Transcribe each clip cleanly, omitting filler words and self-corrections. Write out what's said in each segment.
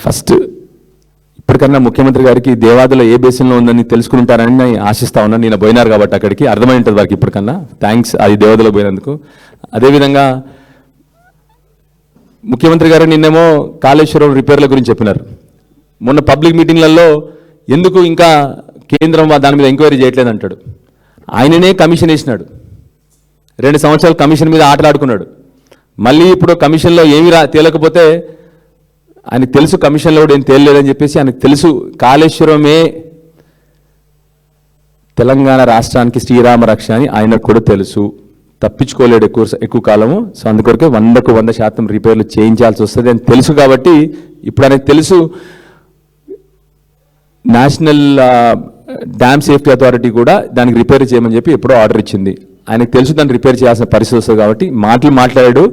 First ఇప్పటికన్నా ముఖ్యమంత్రి గారికి దేవాదుల ఏ బేసిన్లో ఉందని తెలుసుకుంటారని ఆశిస్తా ఉన్నాను. నేను పోయినారు కాబట్టి అక్కడికి అర్థమై ఉంటుంది వారికి ఇప్పటికన్నా. థ్యాంక్స్ అది దేవాదులో పోయినందుకు. అదేవిధంగా ముఖ్యమంత్రి గారు నిన్నేమో కాళేశ్వరం రిపేర్ల గురించి చెప్పినారు. మొన్న పబ్లిక్ మీటింగ్లలో ఎందుకు ఇంకా కేంద్రం దాని మీద ఎంక్వైరీ చేయట్లేదు అంటాడు. ఆయననే కమిషన్ వేసినాడు, 2 సంవత్సరాలు కమిషన్ మీద ఆటలాడుకున్నాడు. మళ్ళీ ఇప్పుడు కమిషన్లో ఏమి తేలకపోతే ఆయనకు తెలుసు కమిషన్లో కూడా ఏం తేలలేదని చెప్పేసి ఆయనకు తెలుసు. కాళేశ్వరమే తెలంగాణ రాష్ట్రానికి శ్రీరామ రక్ష అని ఆయనకు కూడా తెలుసు. తప్పించుకోలేడు ఎక్కువ కాలము. సో అందుకొరకే 100కు 100% రిపేర్లు చేయించాల్సి వస్తుంది అని తెలుసు. కాబట్టి ఇప్పుడు ఆయనకు తెలుసు నేషనల్ డ్యామ్ సేఫ్టీ అథారిటీ కూడా దానికి రిపేర్ చేయమని చెప్పి ఎప్పుడో ఆర్డర్ ఇచ్చింది. ఆయనకు తెలుసు దాన్ని రిపేర్ చేయాల్సిన పరిస్థితి వస్తుంది. కాబట్టి మాట్లాడాడు,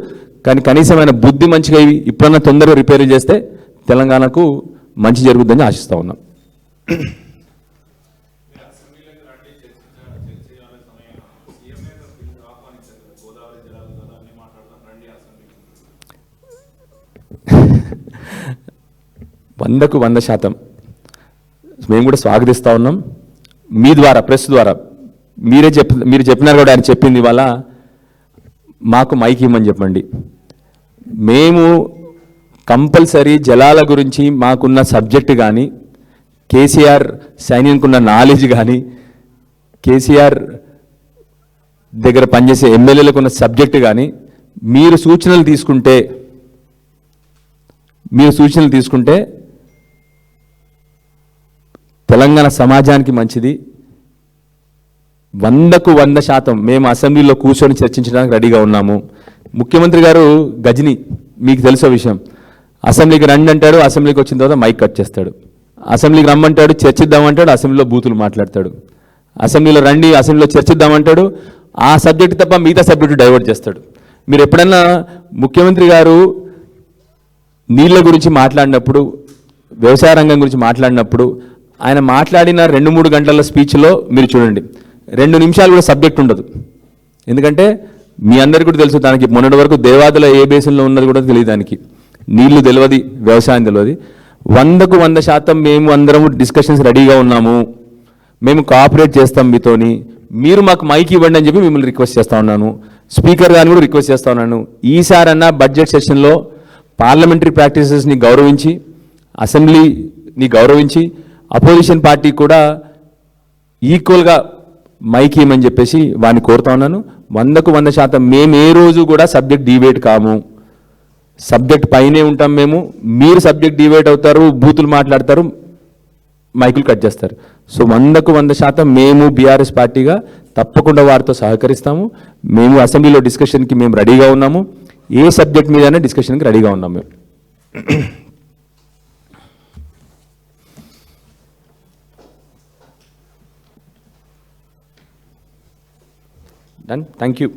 కానీ కనీసం ఆయన బుద్ధి మంచిగా ఇప్పుడన్నా తొందరగా రిపేర్ చేస్తే తెలంగాణకు మంచి జరుగుతుందని ఆశిస్తూ ఉన్నాం. వందకు 100% మేము కూడా స్వాగతిస్తూ ఉన్నాం. మీ ద్వారా ప్రెస్ ద్వారా మీరు చెప్పినారు కూడా, ఆయన చెప్పింది ఇవాళ మాకు మైక్ ఇవ్వమని చెప్పండి. మేము కంపల్సరీ జలాల గురించి మాకున్న సబ్జెక్ట్ కానీ, కేసీఆర్ సైన్యానికున్న నాలెడ్జ్ కానీ, కేసీఆర్ దగ్గర పనిచేసే ఎమ్మెల్యేలకు ఉన్న సబ్జెక్ట్ కానీ మీరు సూచనలు తీసుకుంటే తెలంగాణ సమాజానికి మంచిది. 100కు 100% మేము అసెంబ్లీలో కూర్చొని చర్చించడానికి రెడీగా ఉన్నాము. ముఖ్యమంత్రి గారు గజని, మీకు తెలిసే విషయం. అసెంబ్లీకి రండి అంటాడు, అసెంబ్లీకి వచ్చిన తర్వాత మైక్ కట్ చేస్తాడు. అసెంబ్లీకి రమ్మంటాడు, చర్చిద్దామంటాడు, అసెంబ్లీలో బూతులు మాట్లాడతాడు. అసెంబ్లీలో రండి, అసెంబ్లీలో చర్చిద్దామంటాడు, ఆ సబ్జెక్ట్ తప్ప మిగతా సబ్జెక్టు డైవర్ట్ చేస్తాడు. మీరు ఎప్పుడన్నా ముఖ్యమంత్రి గారు నీళ్ళ గురించి మాట్లాడినప్పుడు, వ్యవసాయ రంగం గురించి మాట్లాడినప్పుడు ఆయన మాట్లాడిన 2-3 గంటల స్పీచ్లో మీరు చూడండి, 2 నిమిషాలు కూడా సబ్జెక్ట్ ఉండదు. ఎందుకంటే మీ అందరికీ కూడా తెలుసు, దానికి మొన్నటి వరకు దేవాదుల ఏ బేసిన్లో ఉన్నది కూడా తెలియదు. దానికి నీళ్లు తెలియదు, వ్యవసాయం తెలియదు. 100కు 100% మేము అందరం డిస్కషన్స్ రెడీగా ఉన్నాము. మేము కోఆపరేట్ చేస్తాం మీతోని. మీరు మాకు మైక్ ఇవ్వండి అని చెప్పి మిమ్మల్ని రిక్వెస్ట్ చేస్తూ ఉన్నాను. స్పీకర్ గారిని కూడా రిక్వెస్ట్ చేస్తూ ఉన్నాను. ఈసారన్నా బడ్జెట్ సెషన్లో పార్లమెంటరీ ప్రాక్టీసెస్ని గౌరవించి, అసెంబ్లీని గౌరవించి, అపోజిషన్ పార్టీ కూడా ఈక్వల్గా మైక్ ఇవ్వమని చెప్పేసి వాడిని కోరుతా ఉన్నాను. 100కు 100% మేము ఏ రోజు కూడా సబ్జెక్ట్ డిబేట్ కాము. సబ్జెక్ట్ పైనే ఉంటాం మేము. మీరు సబ్జెక్ట్ డిబేట్ అవుతారు, బూతులు మాట్లాడతారు, మైకులు కట్ చేస్తారు. సో 100కు 100% మేము బీఆర్ఎస్ పార్టీగా తప్పకుండా వారితో సహకరిస్తాము. మేము అసెంబ్లీలో డిస్కషన్కి మేము రెడీగా ఉన్నాము. ఏ సబ్జెక్ట్ మీదైనా డిస్కషన్కి రెడీగా ఉన్నాము మేము. Done. Thank you.